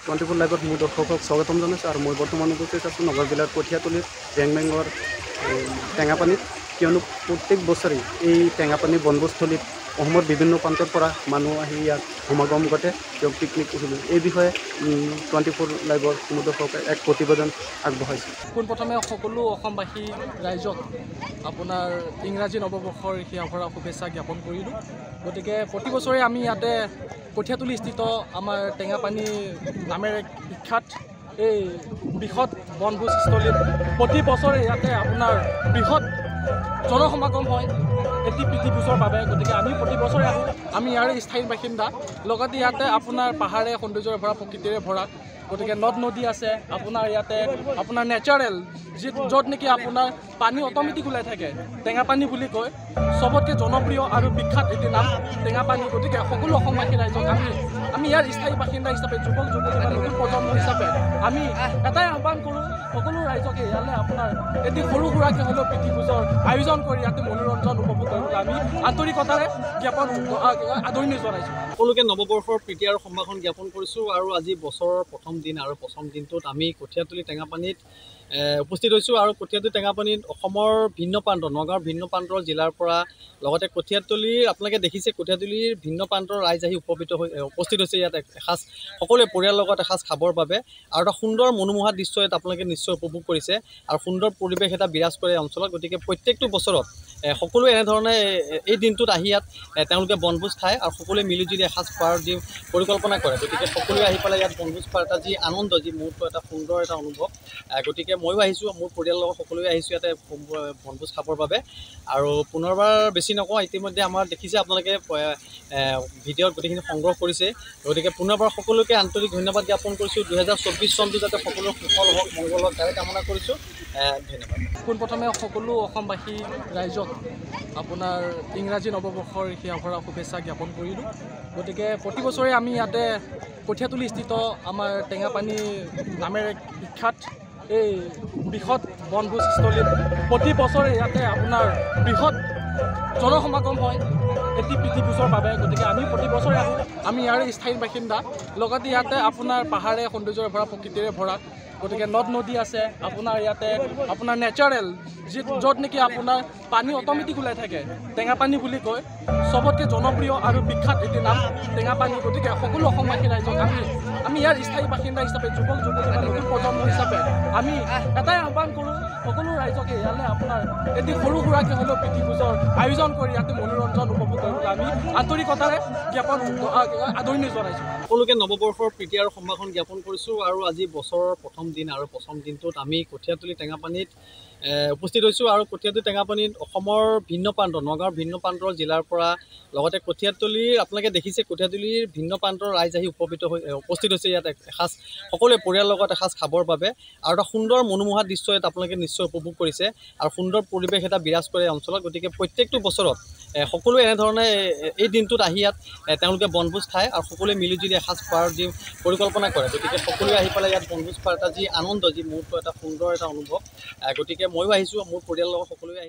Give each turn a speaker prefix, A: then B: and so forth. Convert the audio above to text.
A: 24 লাইভত মোৰ দৰ্শকক স্বাগতম জনাইছোঁ আৰু মই বৰ্তমান উপস্থিত আছোঁ নগাঁও জিলাৰ কঠীয়াতলীৰ ৰেংবেংৰ টেঙাপানীত কিয়নো প্ৰত্যেক বছৰে এই টেঙাপানী বনভোজস্থলীত অসমৰ বিভিন্ন প্ৰান্তৰ পৰা মানুহ আহি ইয়াত সমাগম ঘটে তেওঁক পিকনিক উঠিবলৈ এই বিষয়ে 24 লাইভৰ মোৰ দৰ্শকে এক প্ৰতিবেদন আগবঢ়াইছে।
B: পোনপ্ৰথমে সকলো অসমবাসী ৰাইজক আপোনাৰ ইংৰাজী নৱবৰ্ষৰ সেয়া ভৰা শুভেচ্ছা জ্ঞাপন কৰিলোঁ। গতিকে প্ৰতি বছৰে আমি ইয়াতে কঠীয়াতলী স্থিত আমাৰ টেঙাপানী নামেৰে বিখ্যাত এই বৃহৎ বনভোজস্থলীত প্ৰতি বছৰে ইয়াতে আপোনাৰ বৃহৎ জনসমাগম হয় এটি প্ৰীতিভোজৰ বাবে। গতিকে আমি প্ৰতি বছৰে আহোঁ, আমি ইয়াৰে স্থায়ী বাসিন্দা। লগতে ইয়াতে আপোনাৰ পাহাৰে সৌন্দৰ্যৰে ভৰা, প্ৰকৃতিৰে ভৰা। গতিকে নদ নদী আছে আপোনাৰ ইয়াতে, আপোনাৰ নেচাৰেল য'ত নেকি আপোনাৰ পানী অট'মেটিক ওলাই থাকে, টেঙাপানী বুলি কয়। চবতকৈ জনপ্ৰিয় আৰু বিখ্যাত এটি নাম টেঙাপানী। গতিকে সকলো অসমবাসী ৰাইজক আমি ইয়াৰ স্থায়ী বাসিন্দা হিচাপে, যুৱক যুৱতী বা নতুন প্ৰজন্ম হিচাপে আমি এটাই আহ্বান কৰোঁ, সকলো ৰাইজকে ইয়ালৈ আপোনাৰ এটি সৰু সুৰাকৈ হ'লেও প্ৰীতিভোজৰ আয়োজন কৰি ইয়াতে মনোৰঞ্জন উপভোগ কৰিবলৈ আমি আন্তৰিকতাৰে জ্ঞাপন আদৰণি জনাইছোঁ।
C: সকলোকে নৱবৰ্ষৰ প্ৰীতি আৰু সম্ভাষণ জ্ঞাপন কৰিছোঁ। আৰু আজি বছৰৰ প্ৰথম দিন আৰু প্ৰথম দিনটোত আমি কঠীয়াতলী টেঙাপানীত উপস্থিত হৈছোঁ। আৰু কঠীয়াতলী টেঙাপানীত অসমৰ ভিন্ন প্ৰান্ত, নগাঁৱৰ ভিন্ন প্ৰান্তৰ জিলাৰ পৰা, লগতে কঠীয়াতলীৰ আপোনালোকে দেখিছে কঠীয়াতলীৰ ভিন্ন প্ৰান্তৰ ৰাইজ আহি উপস্থিত হৈছে ইয়াত এসাঁজ সকলোৱে পৰিয়ালৰ লগত এসাঁজ খাবৰ বাবে। আৰু এটা সুন্দৰ মনোমোহা দৃশ্য ইয়াত আপোনালোকে নিশ্চয় উপভোগ কৰিছে আৰু সুন্দৰ পৰিৱেশ এটা বিৰাজ কৰে অঞ্চলত। গতিকে প্ৰত্যেকটো বছৰত সকলোৱে এনেধৰণে এই দিনটোত আহি ইয়াত তেওঁলোকে বনভোজ খায় আৰু সকলোৱে মিলিজুলি এসাঁজ খোৱাৰ যি পৰিকল্পনা কৰে। গতিকে সকলোৱে আহি পেলাই ইয়াত বনভোজ খোৱাৰ এটা যি আনন্দ, যি মুহূৰ্ত, এটা সুন্দৰ এটা অনুভৱ। গতিকে ময়ো আহিছোঁ, মোৰ পৰিয়ালৰ লগত সকলোৱে আহিছোঁ ইয়াতে বনভোজ খাবৰ বাবে। আৰু পুনৰবাৰ বেছি নকওঁ, ইতিমধ্যে আমাৰ দেখিছে আপোনালোকে ভিডিঅ'ত গোটেইখিনি সংগ্ৰহ কৰিছে। গতিকে পুনৰবাৰ সকলোকে আন্তৰিক ধন্যবাদ জ্ঞাপন কৰিছোঁ। 2024 চনটো যাতে সকলো সুফল হওক, মংগল হওক, তাৰে কামনা কৰিছোঁ। ধন্যবাদ।
B: পোনপ্ৰথমে সকলো অসমবাসী ৰাইজক আপোনাৰ ইংৰাজী নৱবৰ্ষৰ সেয়া ভৰা শুভেচ্ছা জ্ঞাপন কৰিলোঁ। গতিকে প্ৰতি বছৰে আমি ইয়াতে কঠীয়াতলী স্থিত আমাৰ টেঙাপানী নামেৰে বিখ্যাত এই বৃহৎ বনভোজস্থলীত প্ৰতি বছৰে ইয়াতে আপোনাৰ বৃহৎ জনসমাগম হয় এটি প্ৰীতিভোজৰ বাবে। গতিকে আমি প্ৰতি বছৰে আহোঁ, আমি ইয়াৰে স্থায়ী বাসিন্দা। লগতে ইয়াতে আপোনাৰ পাহাৰে সৌন্দৰ্যৰে ভৰা, প্ৰকৃতিৰে ভৰা। গতিকে নদ নদী আছে আপোনাৰ ইয়াতে, আপোনাৰ নেচাৰেল য'ত নেকি আপোনাৰ পানী অট'মেটিক ওলাই থাকে, টেঙাপানী বুলি কয়। চবতকৈ জনপ্ৰিয় আৰু বিখ্যাত এটি নাম টেঙাপানী। গতিকে সকলো অসমবাসী ৰাইজক আমি ইয়াৰ স্থায়ী বাসিন্দা হিচাপে, যুৱক যুৱতী বা নতুন প্ৰজন্ম হিচাপে আমি এটাই আহ্বান কৰোঁ, সকলো ৰাইজকে ইয়ালৈ আপোনাৰ এটি সৰু সুৰাকৈ হ'লেও প্ৰীতিভোজৰ আয়োজন কৰি ইয়াতে মনোৰঞ্জন উপভোগ কৰিবলৈ আমি আন্তৰিকতাৰে জ্ঞাপন আদৰণি জনাইছোঁ।
C: সকলোকে নৱবৰ্ষৰ প্ৰীতি আৰু সম্ভাষণ জ্ঞাপন কৰিছোঁ। আৰু আজি বছৰৰ প্ৰথম দিন আৰু প্ৰথম দিনটোত আমি কঠীয়াতলী টেঙাপানীত উপস্থিত হৈছোঁ। আৰু কঠীয়াতলী টেঙাপানীত অসমৰ ভিন্ন প্ৰান্ত, নগাঁৱৰ ভিন্ন প্ৰান্তৰ জিলাৰ পৰা, লগতে কঠীয়াতলীৰ আপোনালোকে দেখিছে কঠীয়াতলীৰ ভিন্ন প্ৰান্তৰ ৰাইজ আহি উপস্থিত হৈছে ইয়াত এসাঁজ সকলোৱে পৰিয়ালৰ লগত এসাঁজ খাবৰ বাবে। আৰু এটা সুন্দৰ মনোমোহা দৃশ্য ইয়াত আপোনালোকে নিশ্চয় উপভোগ কৰিছে আৰু সুন্দৰ পৰিৱেশ এটা বিৰাজ কৰে অঞ্চলত। গতিকে প্ৰত্যেকটো বছৰত সকলোৱে এনেধৰণে এই দিনটোত আহি ইয়াত তেওঁলোকে বনভোজ খায় আৰু সকলোৱে মিলিজুলি এসাঁজ খোৱাৰ যি পৰিকল্পনা কৰে। গতিকে সকলোৱে আহি পেলাই ইয়াত বনভোজ খোৱাৰ এটা যি আনন্দ, যি মুহূৰ্ত, এটা সুন্দৰ এটা অনুভৱ। গতিকে ময়ো আহিছোঁ, মোৰ পৰিয়ালৰ লগত সকলোৱে আহিছোঁ।